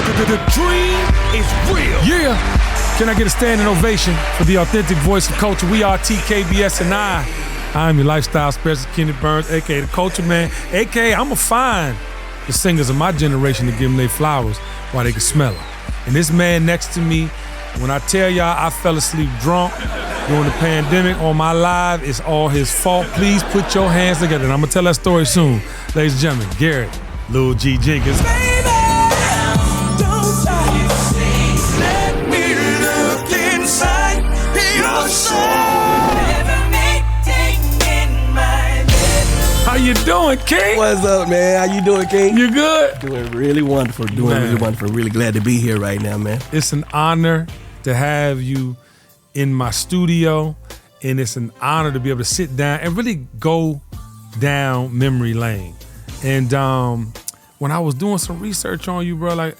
The dream is real. Yeah. Can I get a standing ovation for the authentic voice of culture? We are TKBS and I'm your lifestyle specialist, Kenny Burns, a.k.a. the Culture Man, a.k.a. I'm going to find the singers of my generation to give them their flowers while they can smell them. And this man next to me, when I tell y'all I fell asleep drunk during the pandemic on my live, it's all his fault. Please put your hands together. And I'm going to tell that story soon. Ladies and gentlemen, Garrett, Lil G, Jenkins. How you doing, King? What's up, man? How you doing, King? You good? Doing really wonderful. Really wonderful. Really glad to be here right now, man. It's an honor to have you in my studio, and it's an honor to be able to sit down and really go down memory lane. And when I was doing some research on you, bro, well,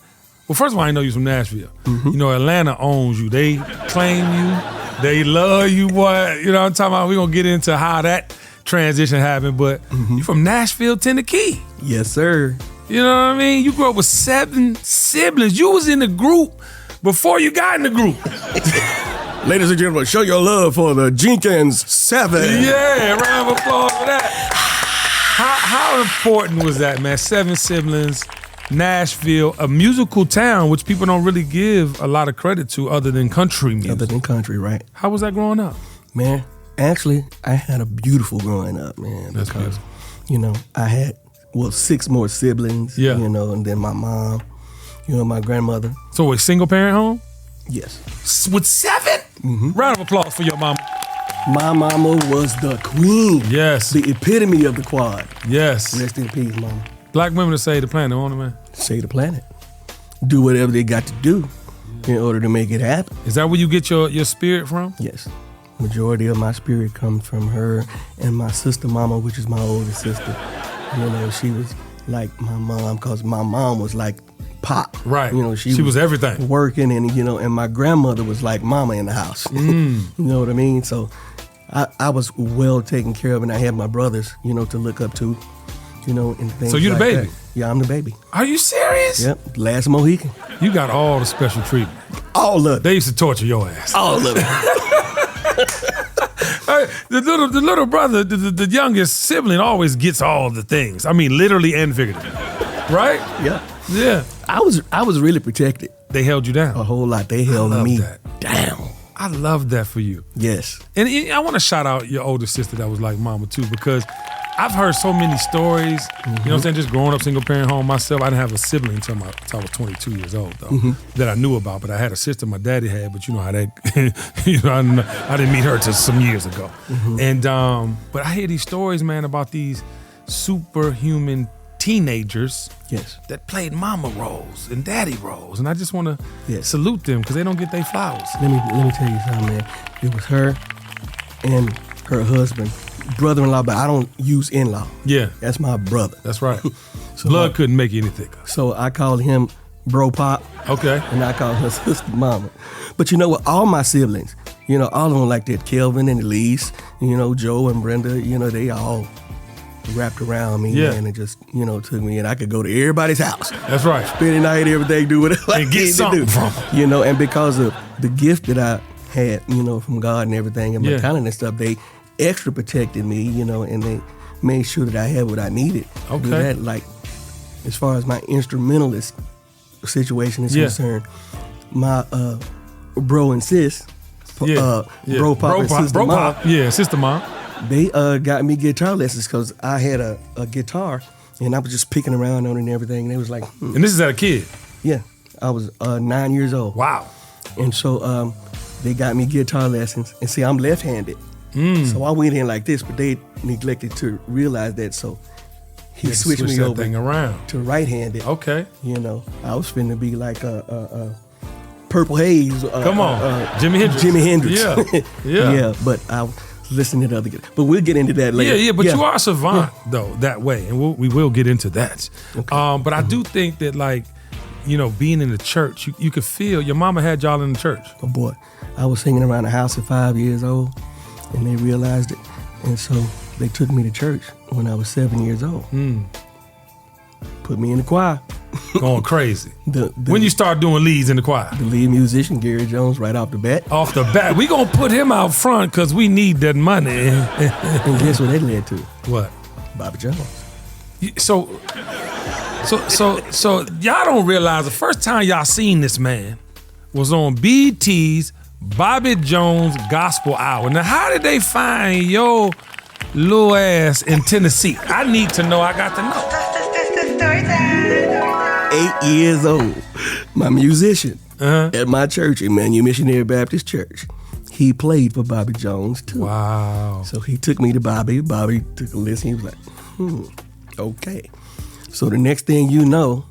first of all, I didn't know you was from Nashville. Mm-hmm. You know, Atlanta owns you. They claim you. They love you, boy. You know what I'm talking about? We're going to get into how that transition happened, but you from Nashville, Tennessee. Yes, sir. You know what I mean? You grew up with 7 siblings. You was in the group before you got in the group. Ladies and gentlemen, show your love for the Jenkins 7. Yeah, round of applause for that. How important was that, man? 7 siblings, Nashville, a musical town, which people don't really give a lot of credit to other than country music. Other than country, right. How was that growing up? Man, actually, I had a beautiful growing up, man. That's because, good. you know, I had, 6 more siblings, yeah. You know, and then my mom, you know, my grandmother. So a single parent home? Yes. With 7? Mm-hmm. Round of applause for your mama. My mama was the queen. Yes. The epitome of the quad. Yes. Rest in peace, mama. Black women to save the planet, won't it, man? Save the planet. Do whatever they got to do in order to make it happen. Is that where you get your spirit from? Yes. Majority of my spirit comes from her and my sister mama, which is my older sister. You know, she was like my mom because my mom was like Pop. Right. You know, she was everything. Working and, you know, and my grandmother was like mama in the house. You know what I mean? So I was well taken care of, and I had my brothers, you know, to look up to, you know, and things. So you the like baby? That. Yeah, I'm the baby. Are you serious? Yep. Last Mohican. You got all the special treatment. All of it. They used to torture your ass. All of it. The little brother, the youngest sibling, always gets all the things. I mean, literally and figuratively. Right? Yeah. Yeah. I was really protected. They held you down. A whole lot. They held me down. I love that for you. Yes. And I want to shout out your older sister that was like mama too, because I've heard so many stories, you know what I'm saying, just growing up single parent home myself. I didn't have a sibling until I was 22 years old though, that I knew about, but I had a sister my daddy had, but you know how that, you know, I didn't meet her till some years ago. And, but I hear these stories, man, about these superhuman teenagers that played mama roles and daddy roles, and I just want to salute them because they don't get their flowers. Let me tell you something, man. It was her and her husband, brother-in-law, but I don't use in-law. Yeah, that's my brother. That's right. So blood couldn't make you any thicker. So I called him Bro Pop. Okay. And I called her sister Mama. But you know what? All my siblings, you know, all of them like that. Kelvin and Elise, you know, Joe and Brenda, you know, they all wrapped around me, man, and just, you know, took me, and I could go to everybody's house. That's right. Spend the night, everything, do whatever I and get something from them. You know, and because of the gift that I had, you know, from God and everything, and my talent and stuff, they extra protected me, you know, and they made sure that I had what I needed. Okay. That, like, as far as my instrumentalist situation is concerned, my bro and sis, Bro Pop and Sister Mom. Yeah, Sister Mom. They got me guitar lessons because I had a guitar and I was just picking around on it and everything. And they was like, And this is as a kid? Yeah. I was 9 years old. Wow. And so they got me guitar lessons. And see, I'm left-handed. So I went in like this, but they neglected to realize that. So he switched me over around to right-handed. Okay. You know, I was finna be like a Purple Haze. Come on. Jimi Hendrix. Jimi Hendrix. Yeah. Yeah. Yeah, but I listening to other guys. But we'll get into that later. Yeah, but you are a savant, though, that way. And we will get into that. Okay. But I do think that, like, you know, being in the church, you could feel, your mama had y'all in the church. Oh, boy. I was singing around the house at 5 years old, and they realized it. And so they took me to church when I was 7 years old. Put me in the choir. going crazy. When you start doing leads in the choir? The lead musician, Gary Jones, right off the bat. Off the bat. We gonna put him out front because we need that money. And guess what that led to? What? Bobby Jones. So y'all don't realize the first time y'all seen this man was on BT's Bobby Jones Gospel Hour. Now, how did they find your little ass in Tennessee? I need to know. I got to know. 8 years old. My musician at my church, Emmanuel Missionary Baptist Church. He played for Bobby Jones too. Wow. So he took me to Bobby. Bobby took a listen. He was like, okay. So the next thing you know,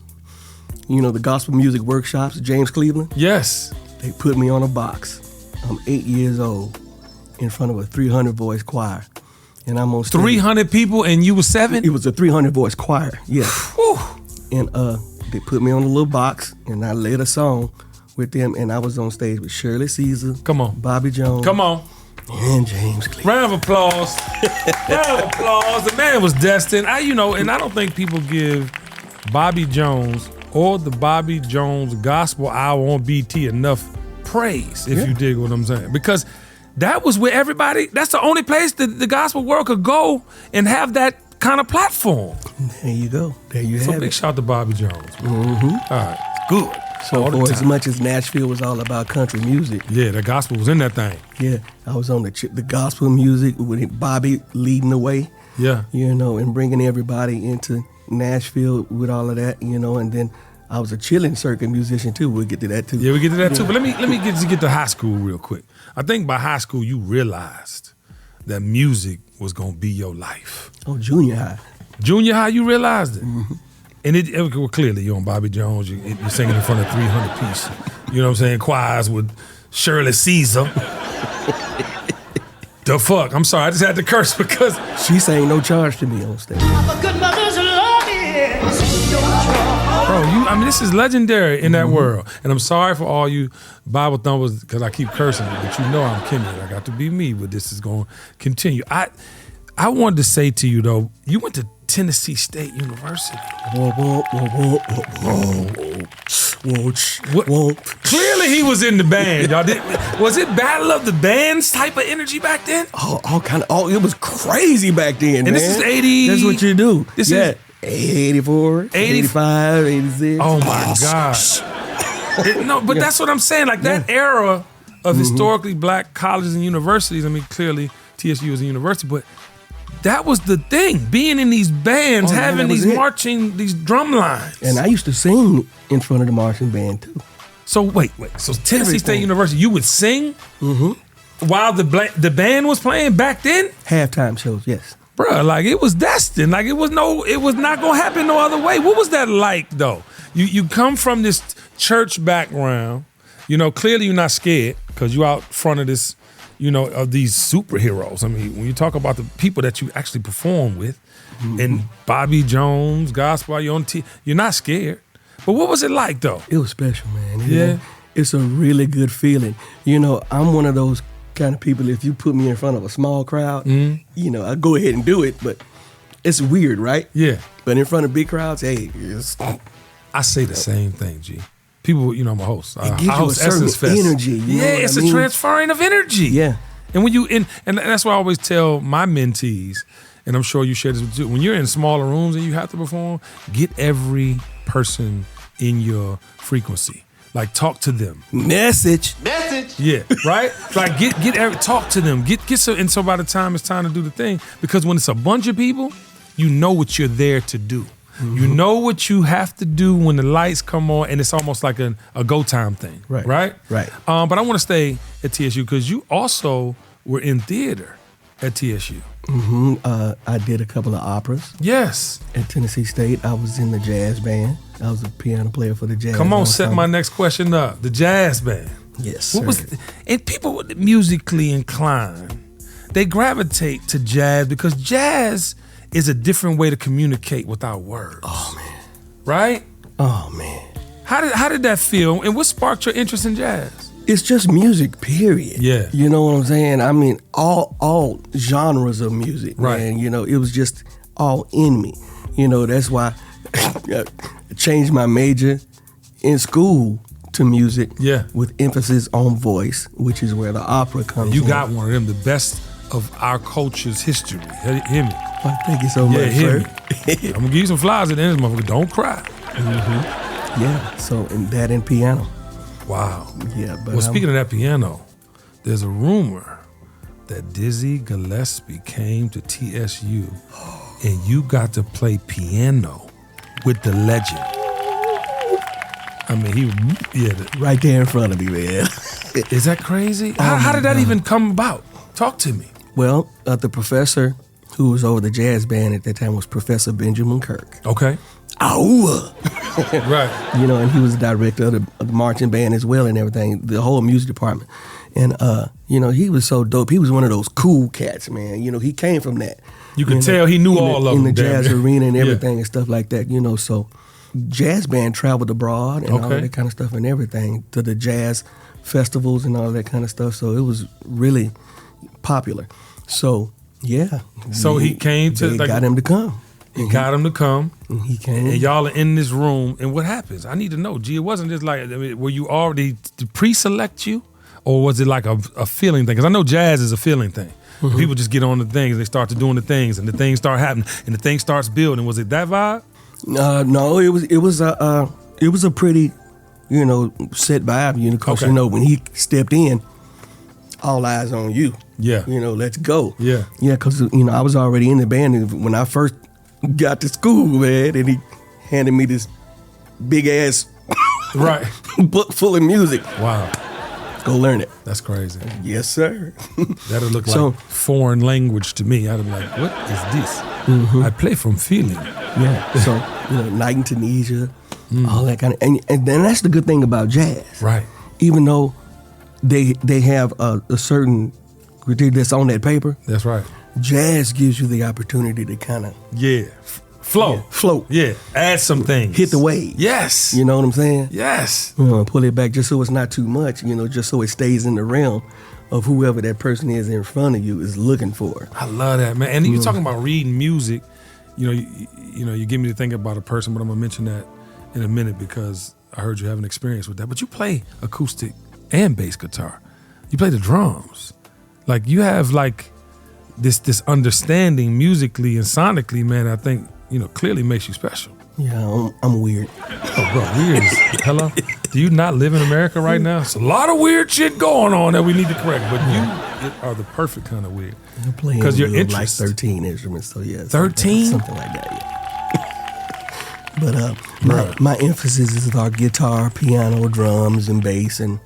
the gospel music workshops at James Cleveland? Yes. They put me on a box. I'm 8 years old in front of a 300-voice choir. And I'm on stage. 300 people and you were 7? It was a 300-voice choir, yeah. Whew. And they put me on a little box, and I led a song with them, and I was on stage with Shirley Caesar. Come on. Bobby Jones. Come on. And James Cleveland. Round of applause. Round of applause. The man was destined. And I don't think people give Bobby Jones or the Bobby Jones Gospel Hour on BT enough praise, if you dig what I'm saying. Because that was where that's the only place that the gospel world could go and have that kind of platform. There you go. There you have it. So big shout to Bobby Jones. Mm-hmm. All right. Good. So for as much as Nashville was all about country music. Yeah, the gospel was in that thing. Yeah, I was on the gospel music with Bobby leading the way. Yeah. And bringing everybody into Nashville with all of that, and then I was a chilling circuit musician too. We'll get to that too. Yeah, we get to that too. But let me get to high school real quick. I think by high school you realized that music was gonna be your life. Oh, junior high. Junior high, you realized it. Mm-hmm. And well, clearly you're on Bobby Jones. You're singing in front of 300 piece. You know what I'm saying? Choirs with Shirley Caesar. The fuck? I'm sorry, I just had to curse because she sang No Charge to me on stage. Bro, this is legendary in that world. And I'm sorry for all you Bible thumpers because I keep cursing, but I'm Kenny. I got to be me, but this is going to continue. I wanted to say to you, though, you went to Tennessee State University. Clearly he was in the band, y'all. Was it Battle of the Bands type of energy back then? It was crazy back then, and man. This is 80. That's what you do. This is 84, 85, 86. Oh my gosh. That's what I'm saying. Like that era of historically black colleges and universities. Clearly TSU is a university, but that was the thing. Being in these bands, having these marching, these drum lines. And I used to sing in front of the marching band too. So wait. So Tennessee State University, you would sing while the band was playing back then? Halftime shows, yes. Bruh, like it was destined. Like it was not gonna happen no other way. What was that like though? You come from this church background, clearly you're not scared because you out front of this, of these superheroes. When you talk about the people that you actually perform with, and Bobby Jones, gospel, you're not scared. But what was it like though? It was special, man. It's a really good feeling. I'm one of those kind of people, if you put me in front of a small crowd, I go ahead and do it, but it's weird, right? Yeah. But in front of big crowds, hey, I say the same thing, G. People, I'm a host. It gives you a certain energy. It's a transferring of energy. Yeah. And when and that's why I always tell my mentees, and I'm sure you share this with you, when you're in smaller rooms and you have to perform, get every person in your frequency. Like talk to them. Message. Yeah, right? Like talk to them. And so by the time it's time to do the thing, because when it's a bunch of people, you know what you're there to do. Mm-hmm. You know what you have to do when the lights come on, and it's almost like a go time thing. Right. Right. But I want to stay at TSU because you also were in theater at TSU. Mm-hmm. I did a couple of operas. Yes. At Tennessee State, I was in the jazz band. I was a piano player for the jazz. Come on, set my next question up. The jazz band. Yes, and people musically inclined, they gravitate to jazz because jazz is a different way to communicate without words. Oh, man. Right? Oh, man. How did that feel? And what sparked your interest in jazz? It's just music, period. Yeah. You know what I'm saying? All genres of music, right. Man. It was just all in me. That's why changed my major in school to music. Yeah. With emphasis on voice, which is where the opera comes in. You got one of them, the best of our culture's history. Hear me. Oh, thank you so much, hear sir. me. I'm gonna give you some flowers at the end of this motherfucker. Don't cry. Yeah, so and that and piano. Wow. Yeah, but well, speaking of that piano, there's a rumor that Dizzy Gillespie came to TSU and you got to play piano with the legend. I mean, right there in front of me, man. Is that crazy? How did that even come about? Talk to me. Well, the professor who was over the jazz band at that time was Professor Benjamin Kirk. Okay. Ow! Right. You know, and he was the director of the marching band as well and everything, the whole music department. And, you know, he was so dope. He was one of those cool cats, man. You know, he came from that. You could tell he knew all of them. In the jazz arena and everything and stuff like that, you know. So jazz band traveled abroad and all that kind of stuff and everything to the jazz festivals and all that kind of stuff. So it was really popular. So, yeah. So he came to... They got him to come. He got him to come. And he came. And y'all are in this room. And what happens? I need to know. G, it wasn't just like, I mean, were you already to pre-select you? Or was it like a feeling thing? Because I know jazz is a feeling thing. Mm-hmm. People just get on the things, they start to doing the things, and the things start happening, and the thing starts building. Was it that vibe? No, it was a pretty, you know, set vibe. You know, because you know when he stepped in, all eyes on you. Yeah. You know, let's go. Yeah. Yeah, because you know I was already in the band and when I first got to school, man, and he handed me this big ass right book full of music. Wow. Go learn it. That's crazy. Yes, sir. That'll look like foreign language to me. I'd be like, what is this? Mm-hmm. I play from feeling. Yeah. So, you know, Night in Tunisia, all that kind of, and then that's the good thing about jazz. Right. Even though they have a certain critique that's on that paper. That's right. Jazz gives you the opportunity to kind of float. Yeah. Add some things. Hit the wave. Yes. You know what I'm saying? Yes. You know, pull it back just so it's not too much, you know, just so it stays in the realm of whoever that person is in front of you is looking for. I love that, man. And you're talking about reading music. You know, you get me to think about a person, but I'm gonna mention that in a minute because I heard you have an experience with that. But you play acoustic and bass guitar. You play the drums. Like you have like this understanding musically and sonically, man, I think, you know, clearly makes you special. Yeah, I'm weird. Oh, bro, weird is, hello? Do you not live in America right now? It's a lot of weird shit going on that we need to correct, but you are the perfect kind of weird. I'm playing because you're like 13 instruments, so yeah. 13? Something like that, yeah. But my emphasis is on guitar, piano, drums, and bass, and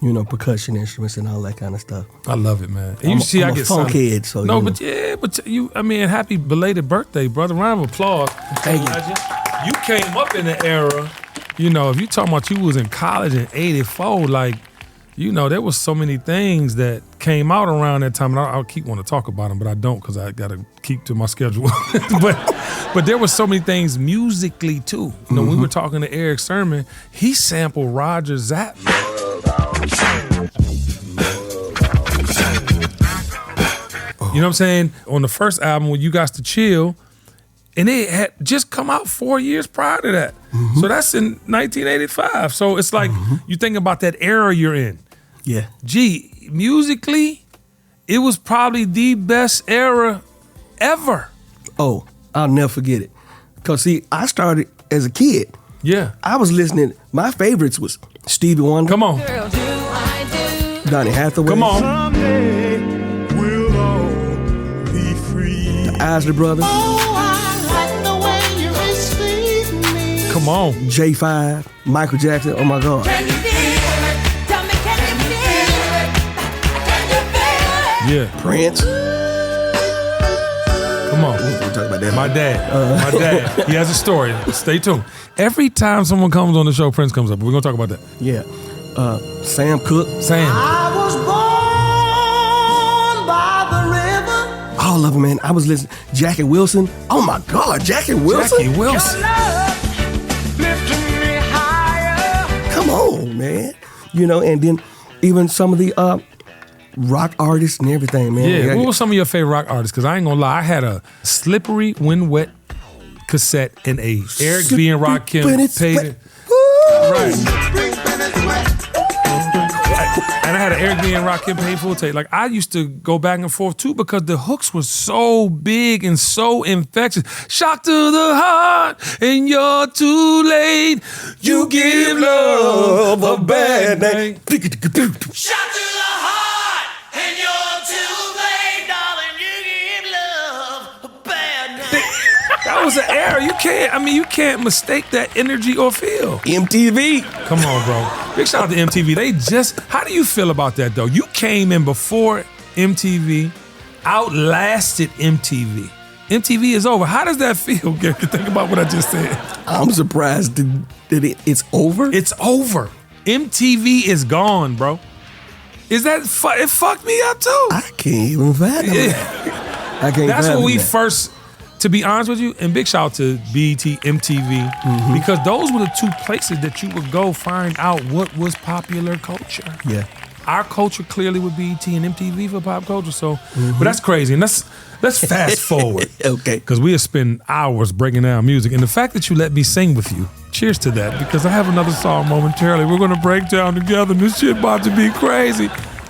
you know, percussion instruments and all that kind of stuff. I love it, man. And I'm I a get funk head, so no, you know. but you, I mean, happy belated birthday, brother. Round of applause. Thank you. You came up in the era, you know, if you talking about you was in college in 84, like, you know, there was so many things that came out around that time, and I keep wanting to talk about them, but I don't because I got to keep to my schedule. but there was so many things musically, too. You know, we were talking to Eric Sermon, he sampled Roger Zapp. You know what I'm saying? On the first album, when You Got to Chill, and it had just come out 4 years prior to that. So that's in 1985. So it's like you think about that era you're in. Yeah. Gee, musically, it was probably the best era ever. Oh, I'll never forget it. Because, see, I started as a kid. Yeah. I was listening. My favorites was Stevie Wonder. Come on. Girl, do I do? Donny Hathaway. Come on. Someday we'll all be free. The Isley Brothers. Oh, I like the way you receive me. Come on. J5. Michael Jackson. Oh, my God. Can you feel it? Tell me, can you feel it? Can you feel it? Yeah. Prince. Come on. We'll talk about that. My dad. He has a story. Stay tuned. Every time someone comes on the show, Prince comes up. We're going to talk about that. Yeah. Sam Cooke. Sam. I was born by the river. All of them, man. I was listening. Jackie Wilson. Oh, my God. Jackie Wilson. Jackie Wilson. Lifting me higher. Come on, man. You know, and then even some of the rock artists and everything, man. Yeah. What were some of your favorite rock artists? Because I ain't going to lie, I had a Slippery When Wet cassette in a Eric B. and Rakim paid it. Right. And I had an Eric B. and Rakim paid full tape. Like, I used to go back and forth too because the hooks were so big and so infectious. Shock to the heart, and you're too late. You give love a bad name. Shot to the heart, and you're too late, darling. You give love a bad name. That was an era. You can't mistake that energy or feel. MTV. Come on, bro. Big shout out to MTV. How do you feel about that, though? You came in before MTV, outlasted MTV. MTV is over. How does that feel, Gary? Think about what I just said. I'm surprised that it's over. It's over. MTV is gone, bro. Is that, it fucked me up, too. I can't even fathom that. I can't That's fathom when we that. first... To be honest with you, and big shout out to BET, MTV, because those were the two places that you would go find out what was popular culture. Yeah. Our culture clearly with BET and MTV for pop culture. So, but that's crazy. And let's fast forward. Okay. Because we'll spend hours breaking down music. And the fact that you let me sing with you, cheers to that, because I have another song momentarily. We're going to break down together. And this shit about to be crazy.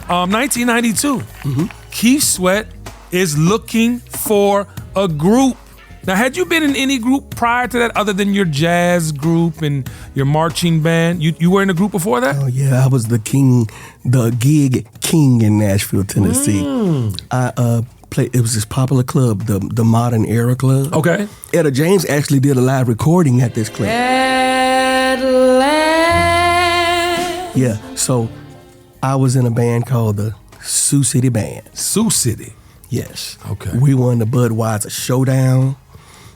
1992, Keith Sweat is looking for a group. Now, had you been in any group prior to that other than your jazz group and your marching band? You were in a group before that? Oh, yeah. I was the gig king in Nashville, Tennessee. I played, it was this popular club, the Modern Era Club. Okay. Etta James actually did a live recording at this club. Yeah, so I was in a band called the Sioux City Band. Sioux City. Yes. Okay. We won the Budweiser Showdown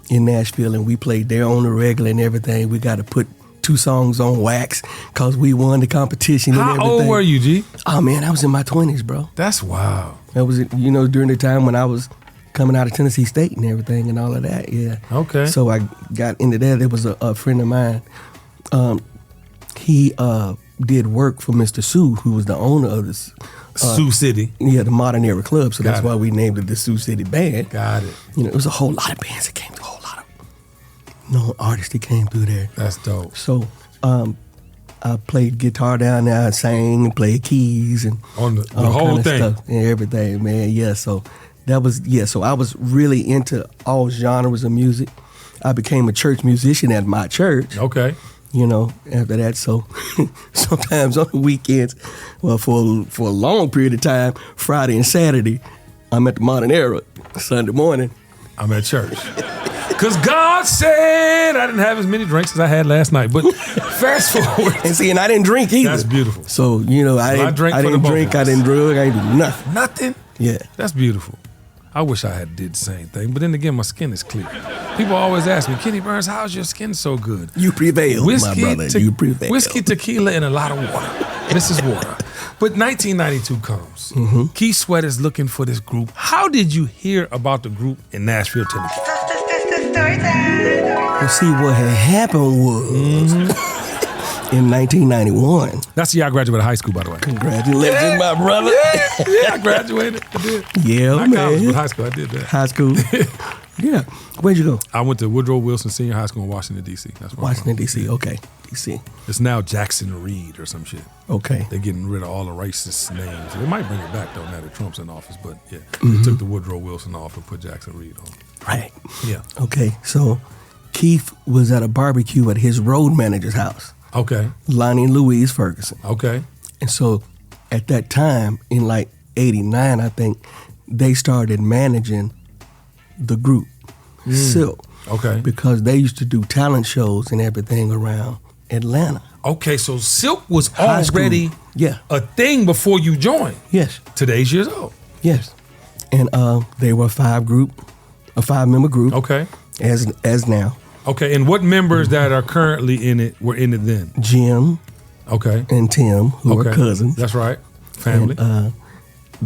in Nashville, and we played there on the regular and everything. We got to put 2 songs on wax because we won the competition and everything. How old were you, G? Oh, man, I was in my 20s, bro. That's wild. That was, during the time when I was coming out of Tennessee State and everything and all of that, yeah. Okay. So I got into that. There was a friend of mine. He did work for Mr. Sue, who was the owner of this. Sioux City. Yeah, the Modern Era Club. So that's Got it. why we named it the Sioux City Band. Got it. It was a whole lot of bands that came through, a whole lot of known artists that came through there. That's dope. So I played guitar down there, I sang and played keys and On the all whole kind of thing. stuff and everything, man. Yeah, so that was, so I was really into all genres of music. I became a church musician at my church. Okay. After that. So sometimes on the weekends, well, for a long period of time, Friday and Saturday, I'm at the Modern Era. Sunday morning, I'm at church. Because God said I didn't have as many drinks as I had last night. But fast forward. and I didn't drink either. That's beautiful. So, I didn't drank for the didn't both drink, of I us. didn't drug, I didn't do nothing. Nothing? Yeah. That's beautiful. I wish I had did the same thing. But then again, my skin is clear. People always ask me, Kenny Burns, how's your skin so good? You prevailed, my brother. You prevailed. Whiskey, tequila, and a lot of water. This is water. But 1992 comes. Keith Sweat is looking for this group. How did you hear about the group in Nashville, Tennessee? Well, see, what had happened was in 1991. That's the year I graduated high school, by the way. Congratulations, my brother. Yeah, I graduated. I did. Yeah, Not college, man. but high school. I did that. High school. Yeah. Where'd you go? I went to Woodrow Wilson Senior High School in Washington, D.C. That's where I'm Washington, from. D.C. Okay. D.C. It's now Jackson Reed or some shit. Okay. They're getting rid of all the racist names. They might bring it back, though, now that Trump's in office. But, yeah, they took the Woodrow Wilson off and put Jackson Reed on. Right. Yeah. Okay. So Keith was at a barbecue at his road manager's house, Okay. Lonnie and Louise Ferguson. Okay. And so at that time, in like 89, I think, they started managing the group, Silk. Okay. Because they used to do talent shows and everything around Atlanta. Okay, so Silk was High school. already a thing before you joined. Yes. Today's years old. Yes. And they were a 5-member group. Okay. As now. Okay, and what members that are currently in it were in it then? Jim Okay. and Tim, who are cousins. That's right. Family. And,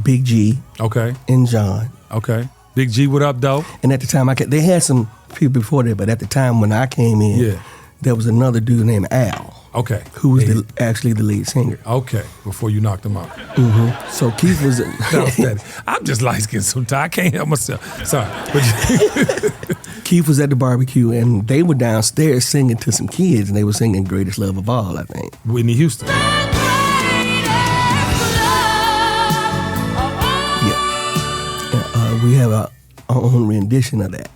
Big G okay. and John. Okay. Big G, what up, though? And at the time, they had some people before that, but at the time when I came in, there was another dude named Al. Okay. who was actually the lead singer. Okay, before you knocked him out. So Keith was. That was petty. I'm just light-skinned sometimes. I can't help myself. Sorry. Keith was at the barbecue, and they were downstairs singing to some kids, and they were singing "Greatest Love of All," I think. Whitney Houston. We have our own rendition of that.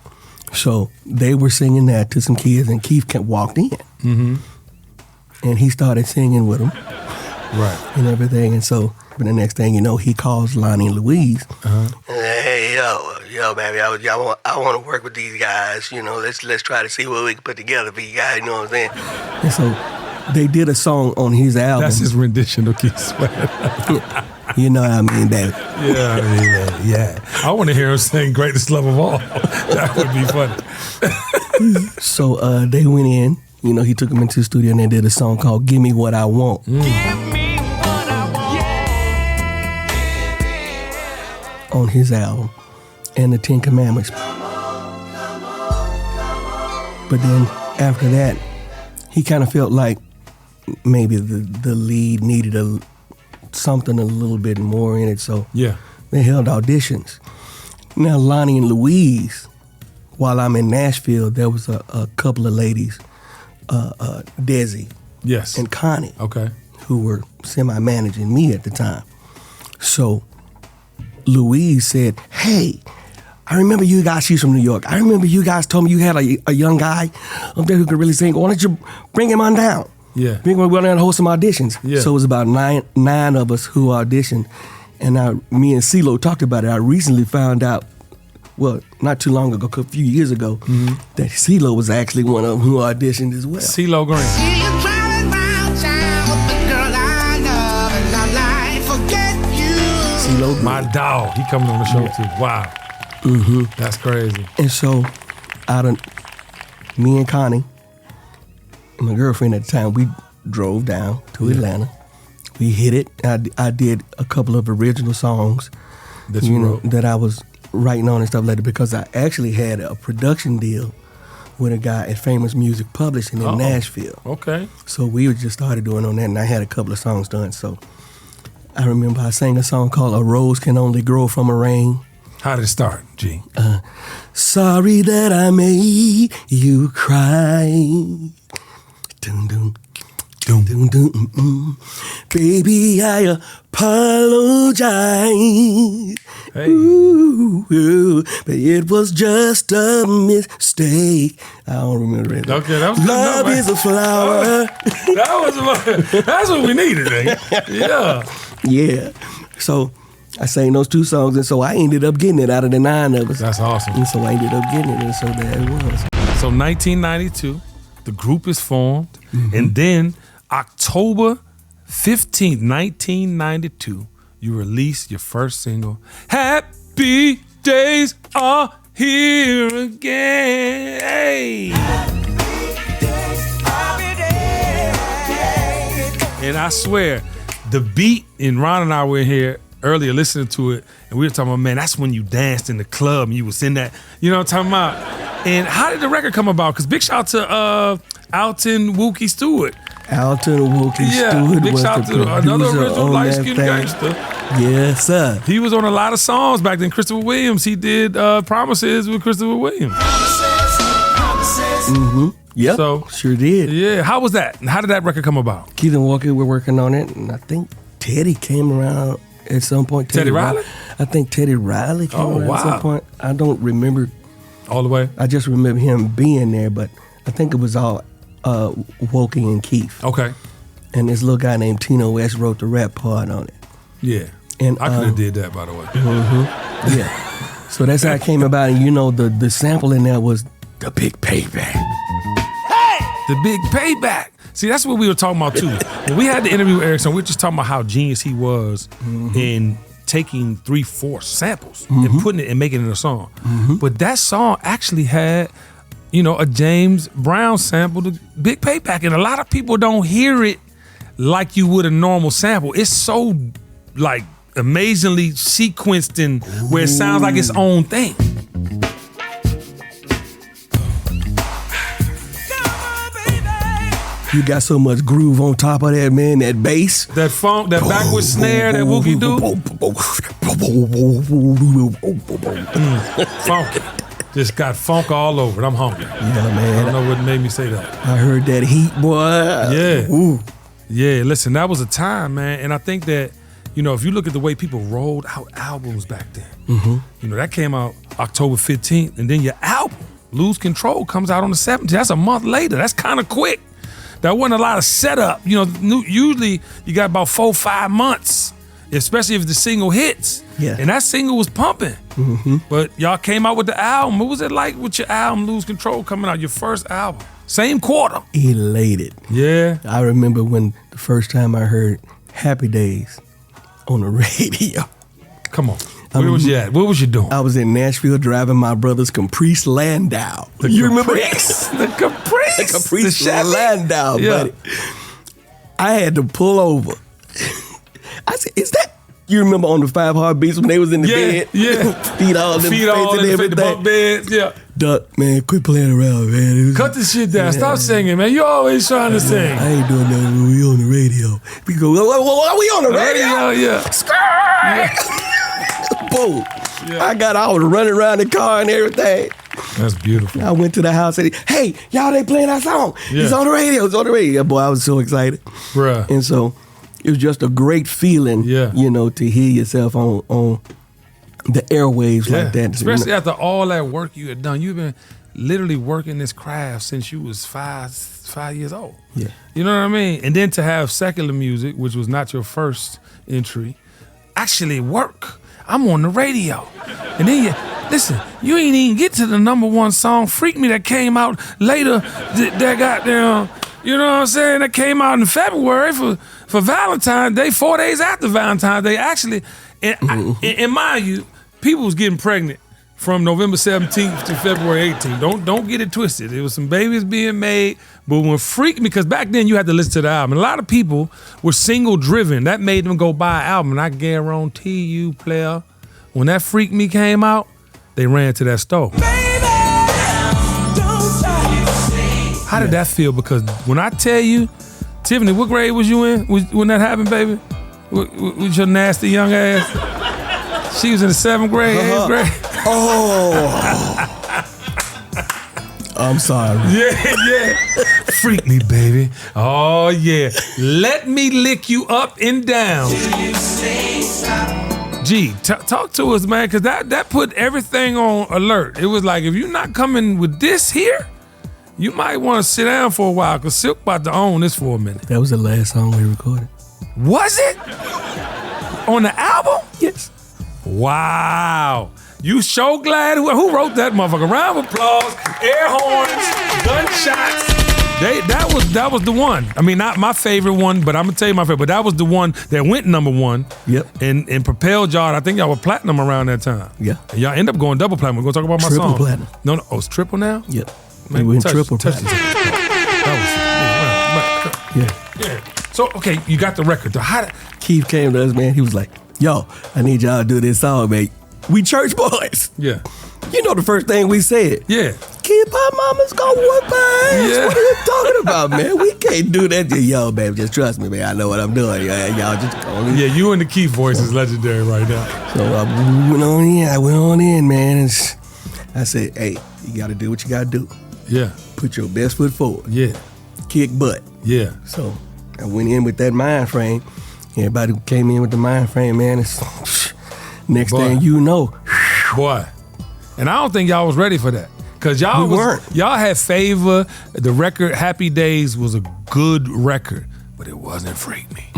So they were singing that to some kids, and Keith walked in. And he started singing with them. Right. And everything. And so the next thing you know, he calls Lonnie and Louise. Hey, yo, baby, I want to work with these guys. You know, let's try to see what we can put together for you guys. You know what I'm saying? And so they did a song on his album. That's his rendition of Keith Sweat. You know what I mean, baby. Yeah, I mean, yeah. I want to hear him sing "Greatest Love of All." That would be funny. So they went in. You know, he took them into the studio and they did a song called "Give Me What I Want." Give me what I want. On his album, and the 10 Commandments. But then after that, he kind of felt like maybe the lead needed something a little bit more in it, so they held auditions. Now, Lonnie and Louise, while I'm in Nashville, there was a couple of ladies, Desi and Connie, who were semi-managing me at the time. So Louise said, hey, I remember you guys, she's from New York. I remember you guys told me you had a young guy up there who could really sing. Why don't you bring him on down? Yeah. Bring him on down and host some auditions. Yeah. So it was about nine of us who auditioned. And me and CeeLo talked about it. I recently found out, well, not too long ago, a few years ago, that CeeLo was actually one of them who auditioned as well. CeeLo Green. CeeLo Green. My dog. He coming on the show too. Wow. That's crazy. And so, out of me and Connie, my girlfriend at the time, we drove down to Atlanta. We hit it. I did a couple of original songs that you wrote, that I was writing on and stuff later, because I actually had a production deal with a guy at Famous Music Publishing in Nashville. Okay. So we just started doing on that, and I had a couple of songs done. So I remember I sang a song called "A Rose Can Only Grow from a Rain." How did it start, G? Sorry that I made you cry. Dun, dun, dun, dun, dun, baby, I apologize. Hey. Ooh, but it was just a mistake. I don't remember it. Okay, that was Love good. is a flower. That's what we needed, eh? Yeah. Yeah. So I sang those two songs, and so I ended up getting it out of the 9 of us. That's awesome. And so I ended up getting it, and so there it was. So 1992, the group is formed, and then October 15th, 1992, you release your first single, Happy Days Are Here Again. Hey. And I swear, the beat, and Ron and I were in here earlier listening to it, and we were talking about, man, that's when you danced in the club and you was in that, you know what I'm talking about? And how did the record come about? Because big shout to Alton Wookie Stewart. Alton Wookie Stewart big was shout the to another producer original on light that skinned thing. gangster. Yes, sir. He was on a lot of songs back then. Christopher Williams, he did Promises with Christopher Williams. Yep, So sure did. yeah, how was that? How did that record come about? Keith and Walker were working on it, and I think Teddy came around at some point. Teddy Riley? I think Teddy Riley came around at some point. I don't remember. All the way? I just remember him being there, but I think it was all Wokey and Keith. Okay. And this little guy named Tino West wrote the rap part on it. Yeah. And I could have did that, by the way. Yeah. So that's how it came about. And you know, the sample in there was the big payback. The big payback. See, that's what we were talking about too. When we had the interview with Erickson, we were just talking about how genius he was in taking 3/4 samples and putting it and making it a song. But that song actually had, you know, a James Brown sample, the big payback. And a lot of people don't hear it like you would a normal sample. It's so like amazingly sequenced and where it sounds like its own thing. You got so much groove on top of that, man. That bass. That funk, that backward snare, that wookie do. Funky. Just got funk all over it. I'm hungry. Yeah, man. I don't know what made me say that. I heard that heat, boy. Yeah. Ooh. Yeah, listen, that was a time, man. And I think that, you know, if you look at the way people rolled out albums back then, you know, that came out October 15th, and then your album, Lose Control, comes out on the 17th. That's a month later. That's kind of quick. There wasn't a lot of setup. You know, usually you got about 4 or 5 months, especially if the single hits. Yeah. And that single was pumping. But y'all came out with the album. What was it like with your album, Lose Control, coming out, your first album? Same quarter. Elated. Yeah. I remember when the first time I heard Happy Days on the radio. Come on. Where was you at? What was you doing? I was in Nashville driving my brother's Caprice Landau. Remember that? The Caprice. The Caprice Chevy? Landau, Yeah. buddy. I had to pull over. I said, is that? You remember on the 5 Heartbeats when they was in the bed? Yeah. Feet all in the face and the everything. bunk beds. Yeah. Duck, man, quit playing around, man. It was- Cut the shit down. Stop singing, man. You always trying to sing. I ain't doing nothing when we on the radio. We go, what, we on the radio? Yeah. Boom. I was running around the car and everything. That's beautiful. I went to the house and, hey, y'all, they playing our song. Yeah. It's on the radio. It's on the radio. Boy, I was so excited. Bruh. And so it was just a great feeling, you know, to hear yourself on the airwaves like that. Especially after all that work you had done. You've been literally working this craft since you was five years old. Yeah. You know what I mean? And then to have secular music, which was not your first entry, actually work. I'm on the radio. And then listen, you ain't even get to the #1 song, Freak Me, that came out later, that goddamn, you know what I'm saying, that came out in February for Valentine's Day, 4 days after Valentine's Day. Actually, and mind you, people was getting pregnant from November 17th to February 18th. Don't get it twisted. There was some babies being made, but when Freak Me, because back then you had to listen to the album. And a lot of people were single driven. That made them go buy an album. And I guarantee you, player, when that Freak Me came out, they ran to that store. How did that feel? Because when I tell you, Tiffany, what grade was you in when that happened, baby? With your nasty young ass? She was in the 7th grade, 8th grade. Oh. I'm sorry. Yeah. Freak me, baby. Oh, yeah. Let me lick you up and down. G, talk to us, man, because that put everything on alert. It was like, if you're not coming with this here, you might want to sit down for a while, because Silk about to own this for a minute. That was the last song we recorded. Was it? On the album? Yes. Wow. You so glad. Who wrote that motherfucker? Round of applause, air horns, gunshots. That was the one. I mean, not my favorite one, but I'm gonna tell you my favorite. But that was the one that went #1. Yep. And propelled y'all. I think y'all were platinum around that time. Yeah. And y'all end up going double platinum. We're gonna talk about my Triple song. platinum. No. Oh, it's triple now? Yep. Man, we went touch triple the- platinum. Yeah. So, okay, you got the record. So how did, Keith came to us, man. He was like, yo, I need y'all to do this song, man. We church boys. yeah. You know the first thing we said. Yeah. Keep our mamas go whoop our ass. Yeah. What are you talking about, man? We can't do that. Yo, babe, just trust me, man. I know what I'm doing. Y'all just go on. Yeah, you and the Keith voice is legendary right now. So I went on in, man. And I said, hey, you got to do what you got to do. Yeah. Put your best foot forward. Yeah. Kick butt. Yeah. So I went in with that mind frame. Everybody who came in with the mind frame, man, it's next Boy. thing you know. Boy. And I don't think y'all was ready for that. Cause y'all weren't. Y'all had Favor. The record Happy Days was a good record, but it wasn't Freak Me.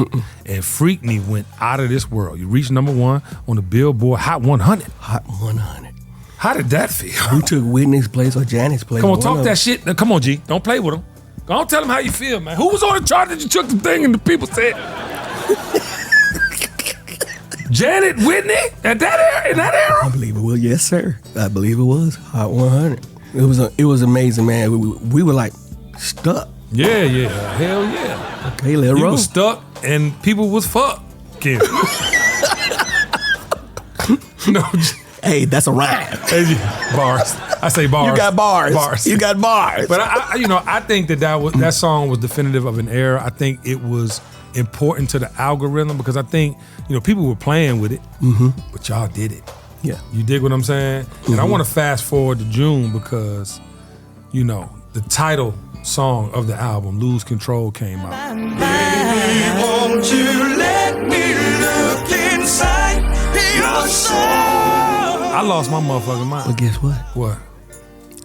And Freak Me went out of this world. You reached #1 on the Billboard Hot 100. Hot 100. How did that feel? We took Whitney's place or Janet's place. Come on, one talk of that them. shit. Now, come on, G. Don't play with them. Don't tell them how you feel, man. Who was on the chart that you took the thing and the people said? Janet, Whitney, in that era? I believe it was. Yes, sir. I believe it was Hot 100. It was amazing, man. We were like stuck. Yeah. Hell yeah. Okay, let's You roll. was stuck and people was fucking. No, Hey, that's a rhyme. bars. I say bars. You got bars. Bars. You got bars. But I think that song was definitive of an era. I think it was important to the algorithm because I think, people were playing with it, but y'all did it. Yeah. You dig what I'm saying? And I want to fast forward to June because, the title song of the album, Lose Control, came out. Baby, won't you let me look inside your soul? I lost my motherfucking mind. Well, guess what? What?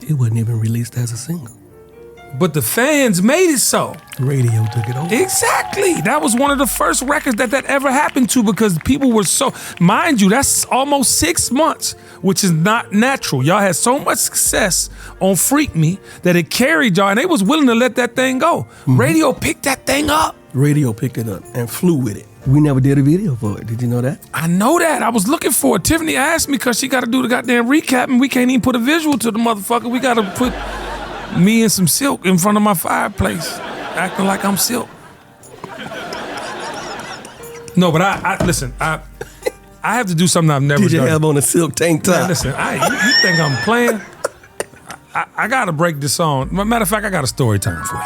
It wasn't even released as a single. But the fans made it so. The radio took it over. Exactly. That was one of the first records that ever happened to because people were so, mind you, that's almost 6 months, which is not natural. Y'all had so much success on Freak Me that it carried y'all and they was willing to let that thing go. Radio picked that thing up. Radio picked it up and flew with it. We never did a video for it. Did you know that? I know that. I was looking for it. Tiffany asked me because she got to do the goddamn recap and we can't even put a visual to the motherfucker. We got to put me and some silk in front of my fireplace, acting like I'm silk. No, but I listen, I have to do something I've never done. Did you have on a silk tank top? Man, listen, you think I'm playing? I got to break this song. Matter of fact, I got a story time for you.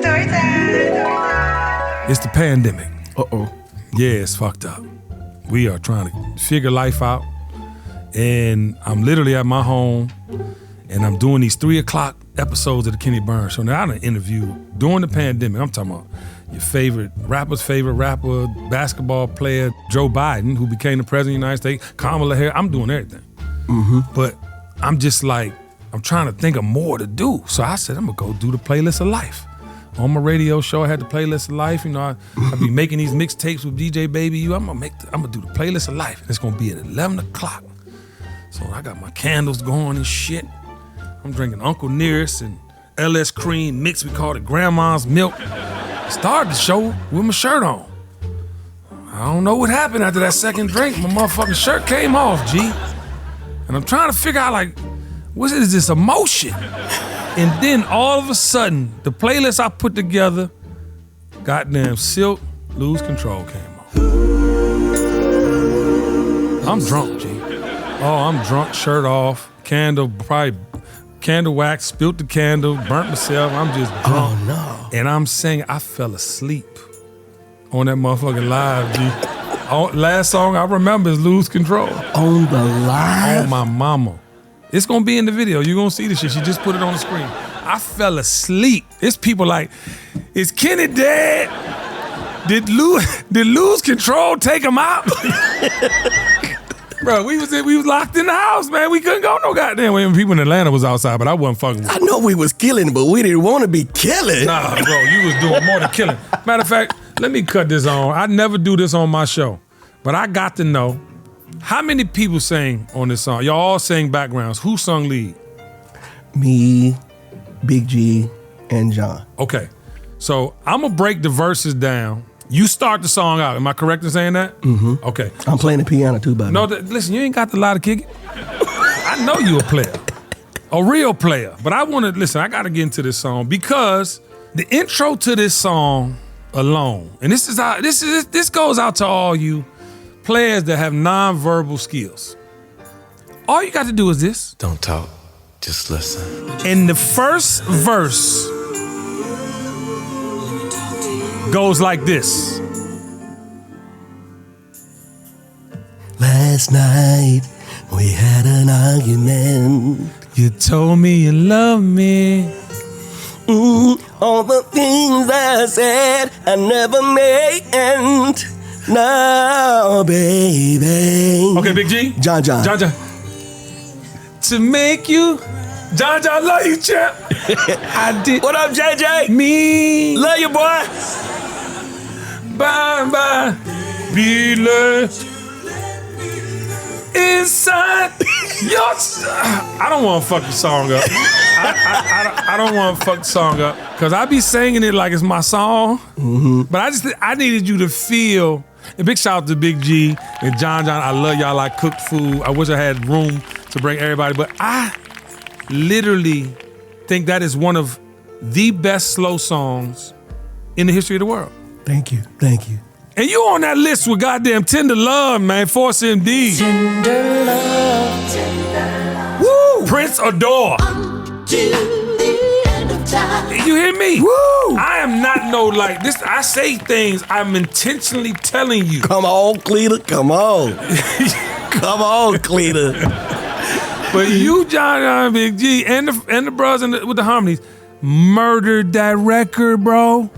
Story time. It's the pandemic. Uh-oh. Yeah, it's fucked up. We are trying to figure life out. And I'm literally at my home and I'm doing these 3 o'clock episodes of the Kenny Burns Show. Now I done interviewed during the pandemic. I'm talking about your favorite rapper, basketball player, Joe Biden, who became the president of the United States, Kamala Harris. I'm doing everything. But I'm just like, I'm trying to think of more to do. So I said, I'm gonna go do the Playlist of Life. On my radio show, I had the Playlist of Life. I be making these mixtapes with DJ Baby U. I'm gonna do the Playlist of Life. And it's gonna be at 11 o'clock. So I got my candles going and shit. I'm drinking Uncle Nearest and LS Cream mix. We called it Grandma's Milk. Started the show with my shirt on. I don't know what happened after that second drink. My motherfucking shirt came off, G. And I'm trying to figure out, like, what is this emotion? And then all of a sudden, the playlist I put together, goddamn Silk, Lose Control came on. I'm drunk, G. Oh, I'm drunk, shirt off, candle wax, spilt the candle, burnt myself. I'm just drunk. Oh, no. And I'm saying I fell asleep on that motherfucking live, G. Last song I remember is Lose Control. On the live? Oh, my mama. It's gonna be in the video. You're gonna see this shit. She just put it on the screen. I fell asleep. It's people like, is Kenny dead? Did Lose Control take him out? Bro, we was locked in the house, man. We couldn't go no goddamn way. People in Atlanta was outside, but I wasn't fucking with I know we was killing, but we didn't want to be killing. Nah, bro, you was doing more than killing. Matter of fact, let me cut this on. I never do this on my show, but I got to know how many people sang on this song. Y'all all sang backgrounds. Who sung lead? Me, Big G, and John. Okay, so I'm gonna break the verses down. You start the song out. Am I correct in saying that? Mm-hmm. Okay. I'm playing the piano too, buddy. No, listen, you ain't got the lie to kick it. I know you a player, a real player. But I want to, listen, I got to get into this song because the intro to this song alone, and this goes out to all you players that have nonverbal skills. All you got to do is this. Don't talk, just listen. And the first verse goes like this. Last night, we had an argument. You told me you love me. All the things I said I never meant. Now, baby. Okay, Big G. John. To make you, John, love you, champ. I did. What up, JJ? Me. Love you, boy. Bye, be left inside your. I don't want to fuck the song up. I don't want to fuck the song up because I be singing it like it's my song. Mm-hmm. But I needed you to feel. And big shout out to Big G and John. I love y'all. I cooked food. I wish I had room to bring everybody, but I literally think that is one of the best slow songs in the history of the world. Thank you. And you on that list with goddamn Tender Love, man, Force MD. Tender love. Woo! Prince adore. You hear me? Woo! I am not no like this. I say things I'm intentionally telling you. Come on, Cleater. Come on. Come on, Cleater. But you, John, Big G, and the brothers with the harmonies murdered that record, bro.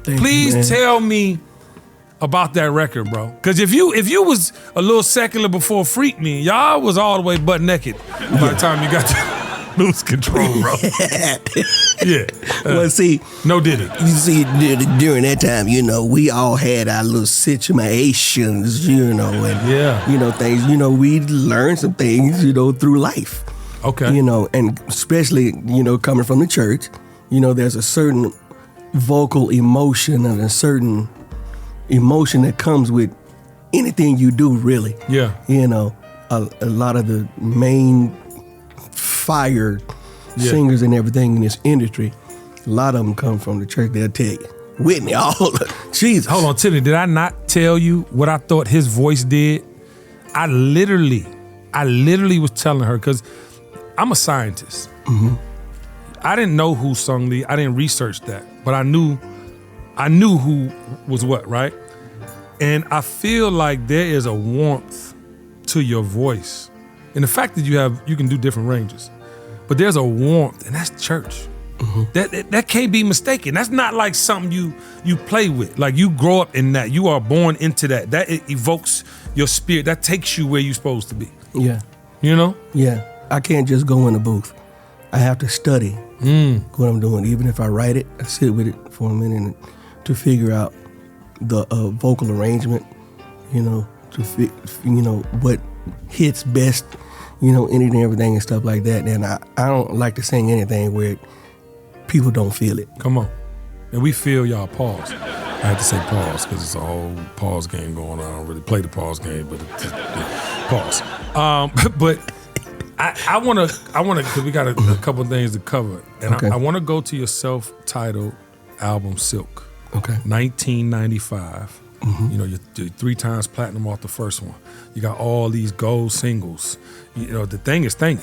Please tell me about that record, bro. Because if you was a little secular before Freak Me, y'all was all the way butt naked by the time you got to Lose Control, bro. Yeah. Well, see. No did it. You see, during that time, we all had our little situations, and, things. We learned some things, through life. Okay. And especially, coming from the church, there's a certain vocal emotion and a certain emotion that comes with anything you do, really. Yeah. A lot of the main fire singers and everything in this industry, a lot of them come from the church. They'll tell you, Whitney, Jesus. Hold on, Tiffany, did I not tell you what I thought his voice did? I literally was telling her, because I'm a scientist. Mm-hmm. I didn't know who sung lead. I didn't research that, but I knew who was what, right? And I feel like there is a warmth to your voice. And the fact that you can do different ranges. But there's a warmth, and that's church. Mm-hmm. That can't be mistaken. That's not like something you play with. Like, you grow up in that. You are born into that. That evokes your spirit. That takes you where you're supposed to be. Yeah. Yeah. I can't just go in the booth. I have to study what I'm doing. Even if I write it, I sit with it for a minute to figure out the vocal arrangement, what hits best, anything and everything and stuff like that. And I don't like to sing anything where people don't feel it. Come on. And we feel y'all pause. I had to say pause because it's a whole pause game going on. I don't really play the pause game, but it's pause. But I want to, because we got a couple of things to cover. And okay. I want to go to your self-titled album, Silk. Okay. 1995. Mm-hmm. You're 3 times platinum off the first one. You got all these gold singles. The thing is thinging.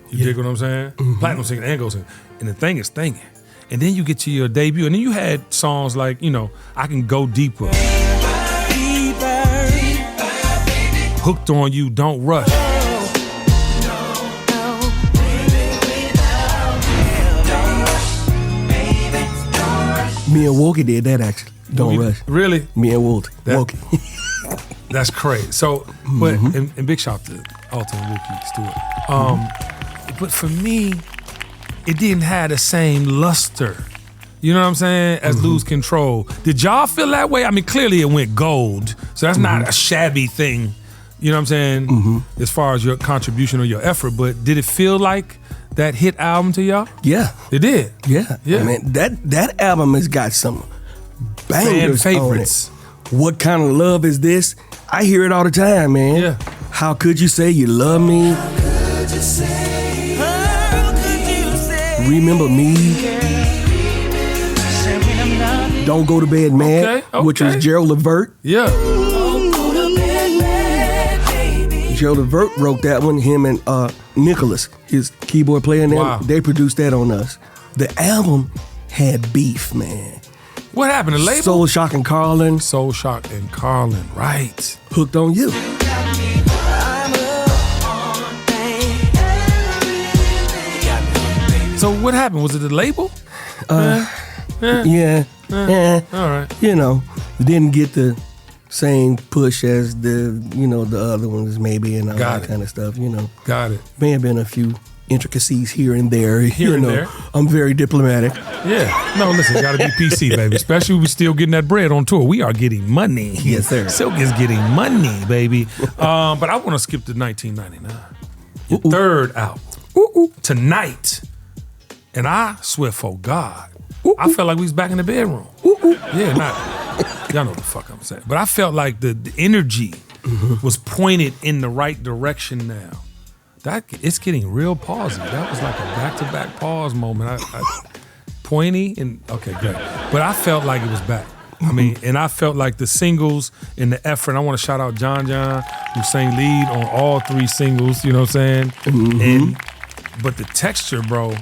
You dig what I'm saying? Mm-hmm. Platinum singing and gold singing. And the thing is thinging. And then you get to your debut, and then you had songs like, I Can Go Deeper. Hooked on You, Don't Rush. Me and Wookie did that, actually. Don't Rush. Really? Me and Wookie. That's crazy. So, but and big shout to Alton and Wookie Stewart. But for me, it didn't have the same luster. You know what I'm saying? As Lose Control. Did y'all feel that way? I mean, clearly it went gold, so that's not a shabby thing. You know what I'm saying? As far as your contribution or your effort, but did it feel like that hit album to y'all? Yeah. It did? Yeah. I mean, that album has got some bangers fan favorites. on it. What Kind of Love Is This? I hear it all the time, man. Yeah. How Could You Say You Love Me? Remember Me? Don't Go to Bed Mad, which is Gerald Levert. Yeah. Gerald Levert wrote that one, him and Nicholas, his keyboard player, and them, they produced that on us. The album had beef, man. What happened? The label? Soul Shock and Carlin. Right. Hooked on You. So what happened? Was it the label? Yeah. All right. Didn't get the same push as the other ones maybe, and all that kind of stuff, Got it. May have been a few intricacies here and there. There. I'm very diplomatic. Yeah. No, listen, gotta be PC, baby. Especially we still getting that bread on tour. We are getting money. Yes, sir. Silk is getting money, baby. But I want to skip to 1999. Your third album. Tonight. And I swear for God, I felt like we was back in the bedroom. Yeah, y'all know what the fuck I'm saying. But I felt like the energy was pointed in the right direction now. It's getting real pausey. That was like a back-to-back pause moment. Pointy and okay, great. But I felt like it was back. I mean, and I felt like the singles and the effort. I want to shout out John, who sang lead on all 3 singles. You know what I'm saying? And But the texture, bro,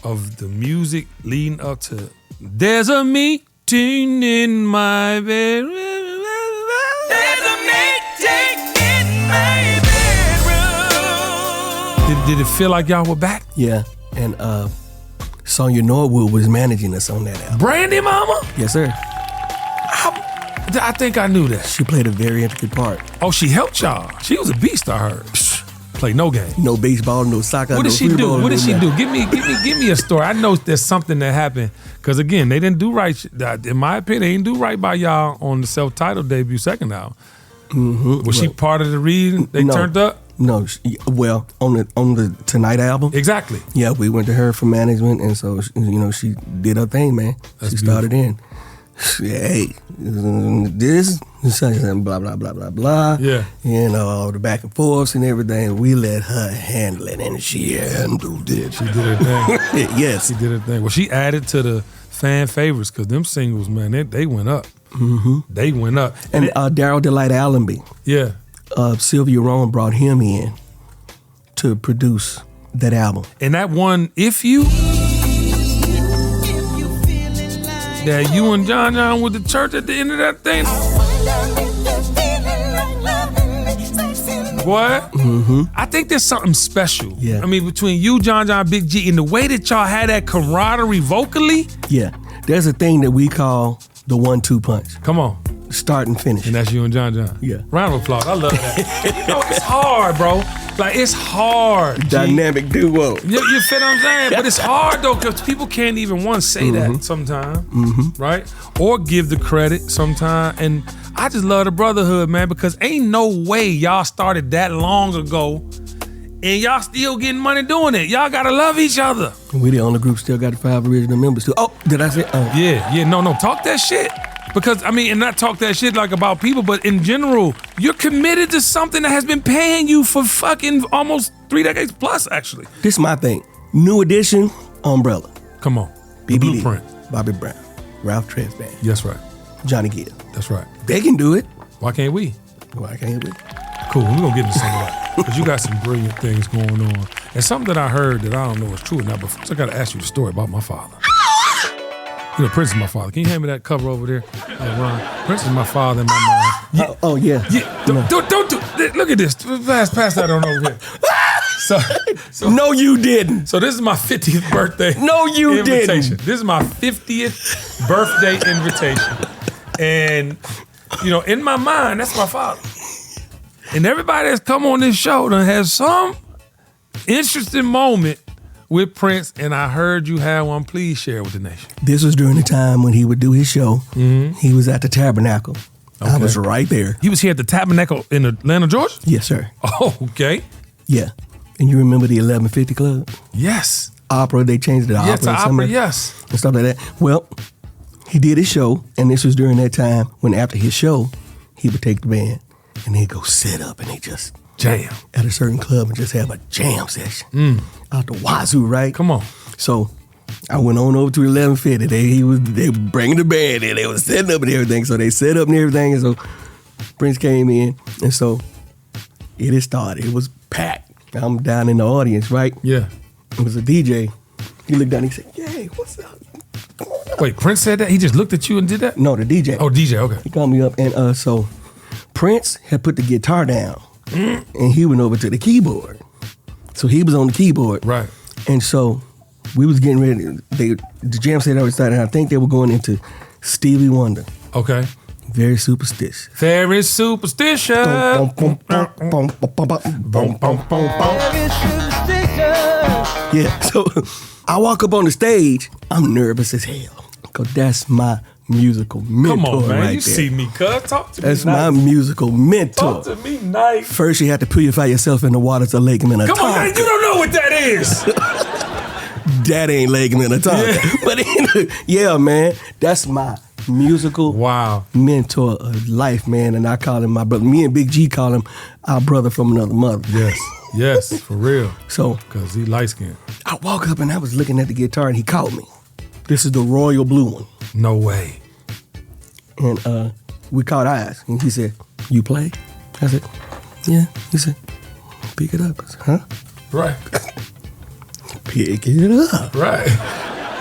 of the music leading up to "There's a meeting in my bed." There's a meeting in my bedroom. Did it feel like y'all were back? Yeah, and Sonya Norwood was managing us on that album. Brandy Mama? Yes, sir. I think I knew that. She played a very intricate part. Oh, she helped y'all. She was a beast, I heard. Play no game. No baseball, no soccer. What did no she do? football, What did no she nothing. do? Give me a story. I know there's something that happened because again, they didn't do right. In my opinion, they didn't do right by y'all on the self-titled debut second album. Mm-hmm. Was she part of the reason they No. turned up? No, well, on the Tonight album. Exactly. Yeah, we went to her for management, and so she did her thing, man. That's she started in. Hey, this, blah blah blah blah blah. Yeah. All the back and forths and everything. We let her handle it, and she handled it. She did her thing. Yes, She did her thing. Well, she added to the fan favorites because them singles, man, they went up. Mm-hmm. They went up. And Daryl Delight Allenby, Yeah. Sylvia Rowan brought him in to produce that album. And that one, If You, that you and John with the church at the end of that thing. What? Mm-hmm. I think there's something special. Yeah. I mean, between you, John, Big G, and the way that y'all had that camaraderie vocally. Yeah, there's a thing that we call the 1-2 punch, Come on. start and finish. And that's you and John. Yeah. Round of applause. I love that. You know, it's hard, bro. Like, it's hard. G. Dynamic duo. You feel what I'm saying? But it's hard though, because people can't even once say that sometimes, right? Or give the credit sometimes. And I just love the brotherhood, man, because ain't no way y'all started that long ago and y'all still getting money doing it. Y'all gotta love each other. We the only group still got the 5 original members too. Oh, did I say? Oh. Yeah, no, talk that shit. Because, I mean, and not talk that shit like about people, but in general, you're committed to something that has been paying you for fucking almost 3 decades plus, actually. This is my thing. New Edition, Umbrella. Come on. The BBD, Blueprint. Bobby Brown, Ralph Tresvant, That's right. Johnny Gill. That's right. They can do it. Why can't we? Why can't we? Cool, we're gonna get into some of that. Because you got some brilliant things going on. And something that I heard that I don't know is true or not, but first I gotta ask you the story about my father. You know, Prince is my father. Can you hand me that cover over there? Ron. Prince is my father in my mind. Yeah. Oh yeah. Yeah, don't do. Look at this. Pass that on over here. So No, you didn't. So this is my 50th birthday. No, you invitation. didn't. This is my 50th birthday invitation. And, you know, in my mind, that's my father. And everybody that's come on this show done has some interesting moment with Prince, and I heard you had one. Please share with the nation. This was during the time when he would do his show. Mm-hmm. He was at the Tabernacle. I was right there. He was here at the Tabernacle in Atlanta, Georgia? Yes, sir. Oh, okay. Yeah. And you remember the 1150 Club? Yes. Opera, they changed it to Yeah, opera. to and opera, something yes. and stuff like that. Well, he did his show, and this was during that time when after his show, he would take the band and they'd go set up and they just Jam. at a certain club and just have a jam session out the wazoo, right? Come on. So I went on over to 1150. They were bringing the band in. They was setting up and everything. So they set up and everything. And so Prince came in, and so it had started. It was packed. I'm down in the audience, right? Yeah. It was a DJ. He looked down. He said, "Yay, what's up?" Wait, Prince said that? He just looked at you and did that? No, the DJ. Oh, DJ, okay. He called me up, and so Prince had put the guitar down, and he went over to the keyboard. So he was on the keyboard, Right. And so we was getting ready. The jam set already started. And I think they were going into Stevie Wonder. Okay. Very superstitious. Very superstition. Yeah. So I walk up on the stage. I'm nervous as hell because that's my musical mentor. Come on, man. right You there. see me, cuz. Talk to me. That's nice. my musical mentor. Talk to me nice. First, you have to purify yourself in the waters of Lake Minnetonka. Come on, man. You don't know what that is. That ain't Lake Minnetonka. Yeah. But yeah, man, that's my musical Wow. mentor of life, man. And I call him my brother. Me and Big G call him our brother from another mother. Yes. Yes, for real. So Because he light skinned. I walk up and I was looking at the guitar and he called me. This is the royal blue one. No way. And we caught eyes. And he said, "You play?" I said, "Yeah." He said, "Pick it up." I said, "Huh?" Right. pick it up. Right.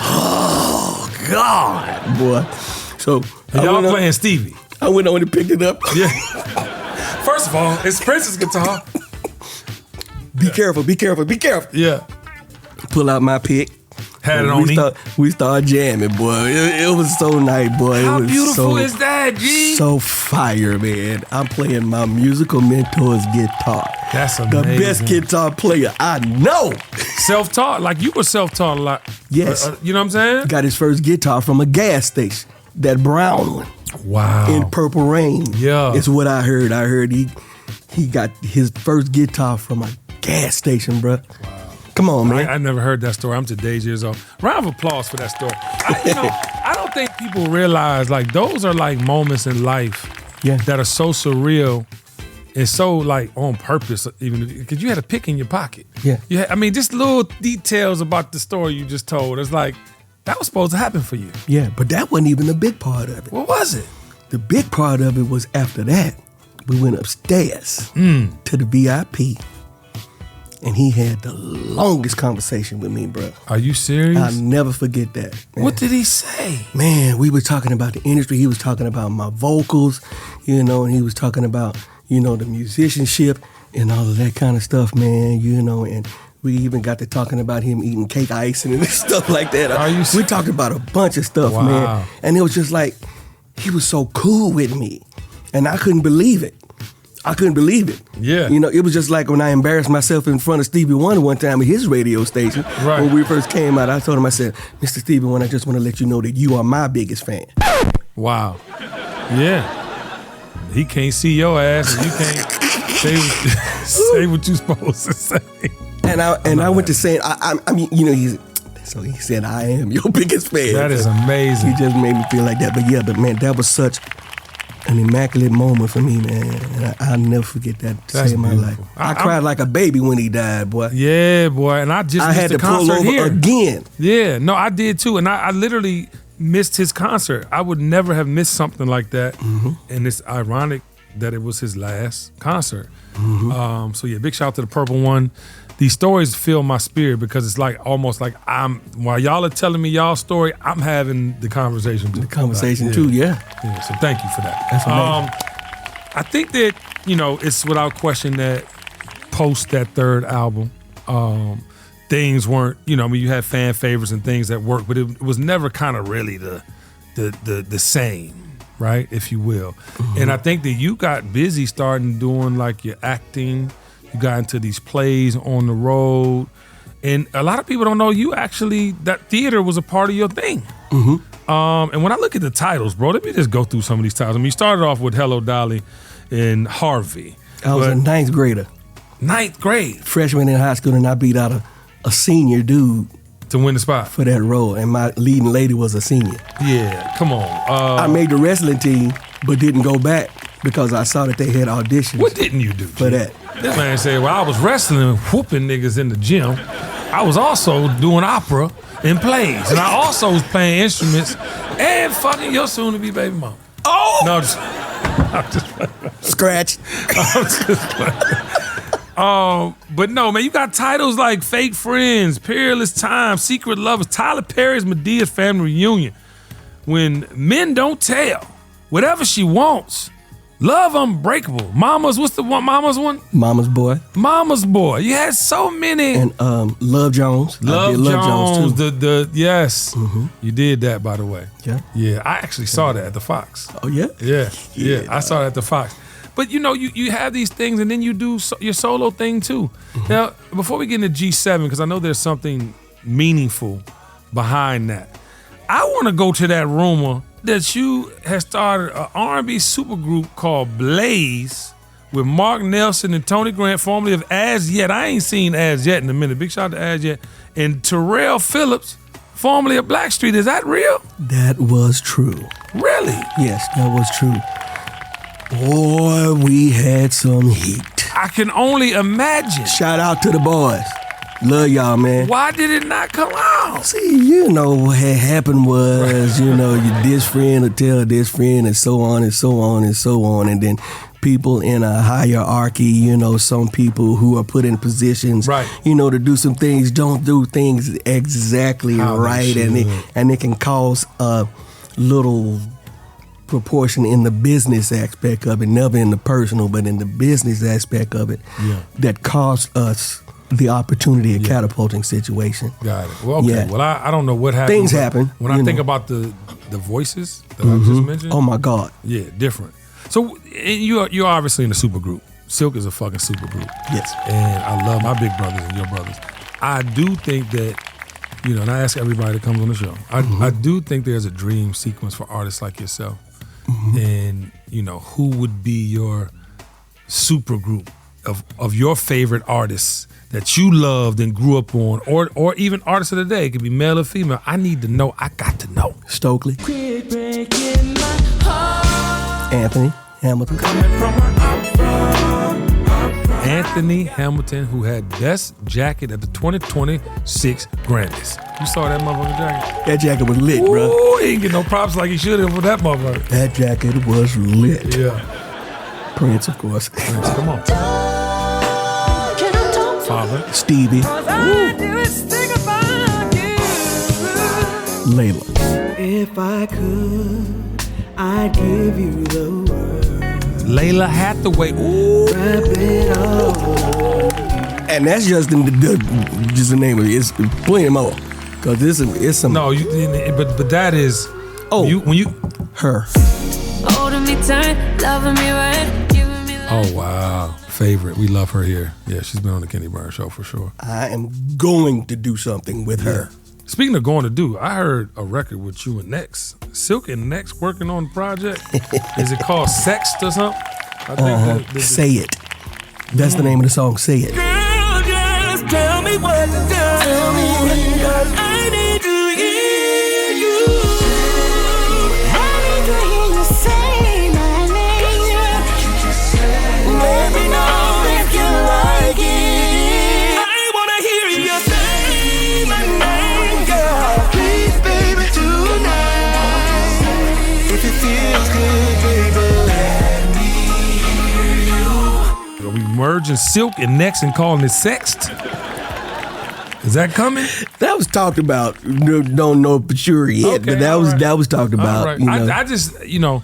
Oh, God, boy. So And y'all playing Stevie. I went on and picked it up. Yeah. First of all, it's Prince's guitar. Be careful, be careful, be careful. Yeah. Pull out my pick. Had it on him. We started jamming, boy. It was so nice, boy. How it was beautiful is that, G? So fire, man. I'm playing my musical mentor's guitar. That's amazing. The best guitar player I know. Self-taught, like you were self-taught a lot. Yes. You know what I'm saying? Got his first guitar from a gas station. That brown one. Wow. In Purple Rain. Yeah. It's what I heard. I heard he got his first guitar from a gas station, bruh. Wow. Come on, man. I never heard that story. I'm today's years old. Round of applause for that story. I don't think people realize, like, those are like moments in life that are so surreal and so like on purpose, even because you had a pick in your pocket. Yeah. I mean, just little details about the story you just told. It's like, that was supposed to happen for you. Yeah, but that wasn't even the big part of it. What was it? The big part of it was after that, we went upstairs to the VIP. And he had the longest conversation with me, bro. Are you serious? I'll never forget that. Man. What did he say? Man, we were talking about the industry. He was talking about my vocals, and he was talking about, the musicianship and all of that kind of stuff, man, and we even got to talking about him eating cake icing and stuff like that. Are you we talked about a bunch of stuff, man. And it was just like, he was so cool with me. And I couldn't believe it. Yeah. It was just like when I embarrassed myself in front of Stevie Wonder one time at his radio station. Right. When we first came out, I told him, I said, Mr. Stevie Wonder, I just want to let you know that you are my biggest fan. Wow. Yeah. He can't see your ass and you can't say what you supposed to say. And I went to saying, he said, I am your biggest fan. That is amazing. He just made me feel like that. But man, that was such an immaculate moment for me, man. And I'll never forget that day in my life. I cried like a baby when he died, boy. Yeah, boy. And I had to pull over here again. Yeah, no, I did too. And I literally missed his concert. I would never have missed something like that. Mm-hmm. And it's ironic that it was his last concert. Mm-hmm. So yeah, big shout out to the Purple One. These stories fill my spirit because it's like almost like while y'all are telling me y'all story, I'm having the conversation too. Yeah. So thank you for that. That's amazing. I think that, it's without question that post that third album, things weren't, you had fan favorites and things that worked, but it was never kind of really the same, right, if you will. Mm-hmm. And I think that you got busy starting doing like your acting. You got into these plays on the road. And a lot of people don't know you actually, that theater was a part of your thing. Mm-hmm. And when I look at the titles, bro, let me just go through some of these titles. I mean, you started off with Hello Dolly and Harvey. I was a ninth grader. Ninth grade? Freshman in high school, and I beat out a senior dude. To win the spot? For that role. And my leading lady was a senior. Yeah, come on. I made the wrestling team, but didn't go back because I saw that they had auditions. What didn't you do? For that. This man said, well, I was wrestling, whooping niggas in the gym. I was also doing opera and plays. And I also was playing instruments and fucking your soon-to-be baby mama. Oh! No, I'm just playing. Scratch. I'm just playing. But no, man, you got titles like Fake Friends, Peerless Time, Secret Lovers, Tyler Perry's Medea's Family Reunion, When Men Don't Tell, Whatever She Wants, Love Unbreakable, Mama's, what's the one? Mama's one? Mama's Boy. Mama's Boy. You had so many. And Love Jones. Love Jones too. Yes. Mm-hmm. You did that, by the way. Yeah. Yeah, I actually saw that at the Fox. Oh, yeah? Yeah, I saw that at the Fox. But you have these things and then you do your solo thing too. Mm-hmm. Now, before we get into G7, because I know there's something meaningful behind that, I want to go to that rumor that you had started an R&B supergroup called Blaze with Mark Nelson and Tony Grant, formerly of As Yet. I ain't seen As Yet in a minute. Big shout out to As Yet. And Terrell Phillips, formerly of Blackstreet. Is that real? That was true. Really? Yes, that was true. Boy, we had some heat. I can only imagine. Shout out to the boys. Love y'all, man. Why did it not come out? See, what had happened was, your this friend will tell this friend and so on and so on and so on. And then people in a hierarchy, you know, some people who are put in positions, right, you know, to do some things, don't do things exactly right, and it can cause a little proportion in the business aspect of it, never in the personal, but in the business aspect of it, that cost us the opportunity of catapulting situation. Got it. Well, okay. Well, I don't know what happened. Things happen. When I think about the voices that I just mentioned. Oh my God. Yeah, different. So you're obviously in a super group. Silk is a fucking super group. Yes. And I love my big brothers and your brothers. I do think that, you know, and I ask everybody that comes on the show, I do think there's a dream sequence for artists like yourself. And, you know, who would be your super group of your favorite artists that you loved and grew up on, or even artists of the day? It could be male or female. I need to know. I got to know. Stokely. Anthony Hamilton. Anthony Hamilton, who had Best Jacket at the 2026 Grammys. You saw that motherfucking jacket? That jacket was lit, bro. Ooh, he ain't get no props like he should have for that motherfucker. That jacket was lit. Yeah. Prince, of course. Prince, come on. Father. Stevie. Layla. If I could, I'd give you the word. Layla Hathaway. Ooh. And that's just the name of it. It's plenty more. Cause it's some. No, but that is. Oh, when you her. Holding me tight, loving me right, giving me life. Oh wow, favorite. We love her here. Yeah, she's been on the Kenny Burns show for sure. I am going to do something with her. Speaking of going to do, I heard a record with you and Nex. Silk and Nex working on the project. Is it called Sext or something? I think Say It. That's the name of the song, Say It. Girl, just tell me what to do. Cause I need to hear you. I need to hear you say my name. Let me know if you like it. I wanna hear you say my name, girl. Please, baby, tonight. If it feels good, baby, let me hear you. Are we merging Silk and Nex and calling it Sext? Is that coming? That was talked about. Don't know for sure yet, Okay, but that was talked about. Right. You know. I just, you know,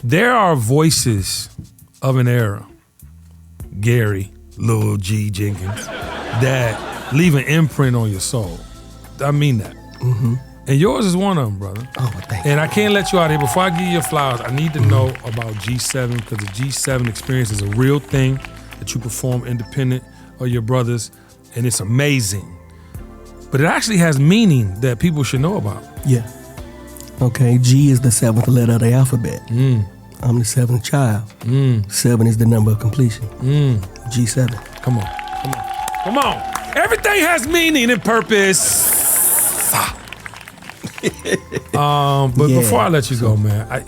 there are voices of an era, Gary, Lil G, Jenkins, that leave an imprint on your soul. I mean that. And yours is one of them, brother. Oh, thank you. And I can't let you out of here. Before I give you your flowers, I need to know about G7, because the G7 experience is a real thing that you perform independent of your brothers, and it's amazing. But it actually has meaning that people should know about. Yeah. Okay, G is the 7th letter of the alphabet. I'm the 7th child. 7 is the number of completion. G7. Come on, come on, come on. Everything has meaning and purpose. But before I let you go, man, I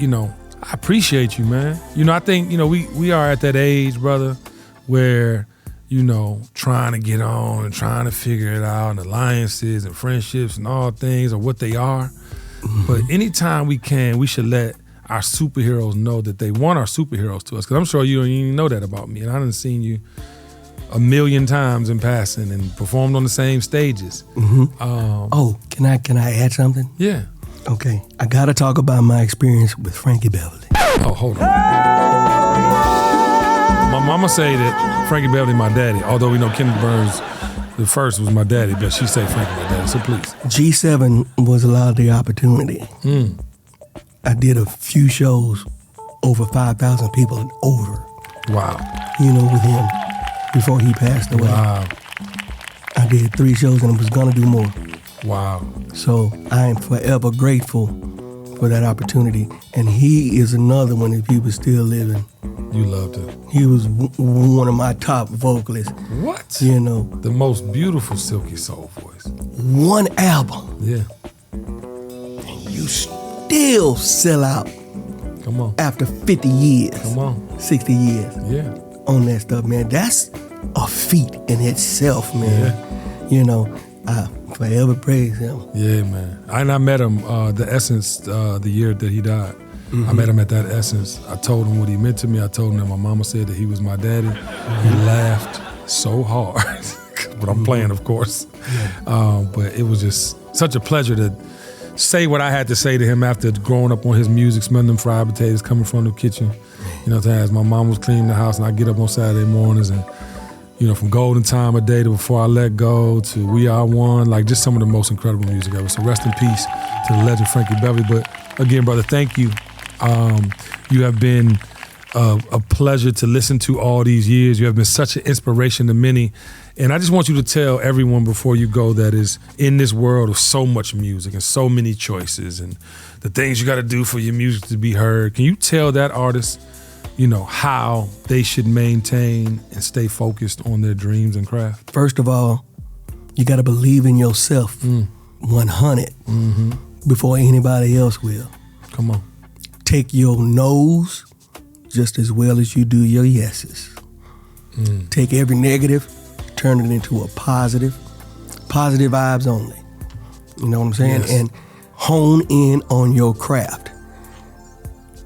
appreciate you, man. You know, I think, you know, we are at that age, brother, where, you know, trying to get on and trying to figure it out, and alliances and friendships and all things are what they are. But anytime we can, we should let our superheroes know that they want our superheroes to us. Because I'm sure you don't even know that about me. And I done seen you a million times in passing and performed on the same stages. Can I add something? Yeah. Okay, I gotta talk about my experience with Frankie Beverly. Oh, hold on. My mama say that Frankie Beverly my daddy, although we know Kenny Burns the first was my daddy, but she say Frankie my daddy, so please. G7 was allowed the opportunity. I did a few shows, over 5,000 people and over. Wow. You know, with him before he passed away. Wow. I did 3 shows and was gonna do more. Wow. So I am forever grateful for that opportunity. And he is another one that people still living. You loved it. He was one of my top vocalists. What? You know. The most beautiful silky soul voice. One album. Yeah. And you still sell out. Come on. After 50 years. Come on. 60 years. Yeah. On that stuff, man. That's a feat in itself, man. Yeah. You know, I forever praise him. Yeah, man. I met him, the Essence, the year that he died. I met him at that Essence. I told him what he meant to me. I told him that my mama said that he was my daddy. He laughed so hard, but I'm playing, of course. But it was just such a pleasure to say what I had to say to him after growing up on his music, smelling them fried potatoes coming from the kitchen. You know, as my mom was cleaning the house and I get up on Saturday mornings and, you know, from Golden Time of Day to Before I Let Go to We Are One, like just some of the most incredible music ever. So rest in peace to the legend Frankie Beverly. But again, brother, thank you. You have been a pleasure to listen to all these years. You have been such an inspiration to many. And I just want you to tell everyone before you go that is in this world of so much music and so many choices and the things you got to do for your music to be heard. Can you tell that artist, you know, how they should maintain and stay focused on their dreams and craft? First of all, you got to believe in yourself 100 before anybody else will. Come on. Take your no's just as well as you do your yeses. Take every negative, turn it into a positive vibes only. You know what I'm saying? Yes. And hone in on your craft.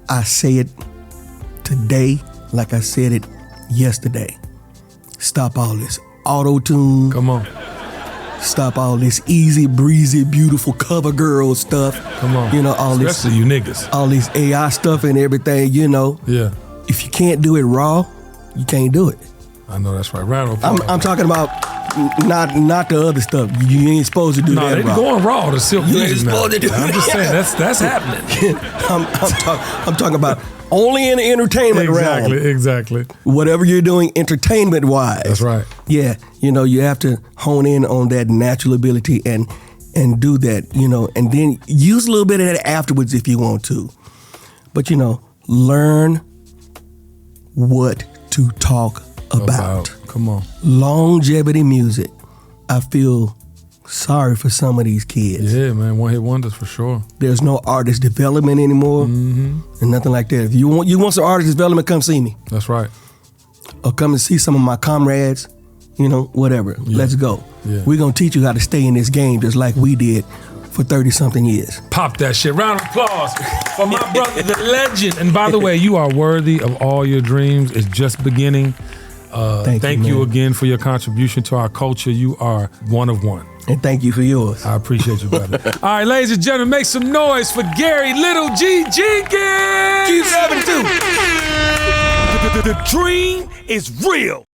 I say it today like I said it yesterday. Stop all this auto-tune. Come on. Stop all this easy, breezy, beautiful cover girl stuff. Come on. You know, all this. Especially you niggas. All this AI stuff and everything, you know. Yeah. If you can't do it raw, you can't do it. I know that's right. Round of applause. I'm talking about not the other stuff. You ain't supposed to do No, that they raw. going raw to silk You ain't music now. supposed to do I'm just saying that's happening. I'm talking about only in the entertainment realm. Exactly. Whatever you're doing entertainment-wise. That's right. Yeah, you know, you have to hone in on that natural ability and do that, you know, and then use a little bit of that afterwards if you want to. But, you know, learn what to talk about. Come on. Longevity music. I feel sorry for some of these kids. Yeah, man. One hit wonders for sure. There's no artist development anymore and nothing like that. If you want some artist development, come see me. That's right. Or come and see some of my comrades, you know, whatever. Let's go. Yeah. We're going to teach you how to stay in this game just like we did for 30-something years. Pop that shit. Round of applause for my brother, the legend. And by the way, you are worthy of all your dreams. It's just beginning. Thank you again for your contribution to our culture. You are one of one. And thank you for yours. I appreciate you, brother. All right, ladies and gentlemen, make some noise for Gary Lil G Jenkins. Keep having to. The dream is real.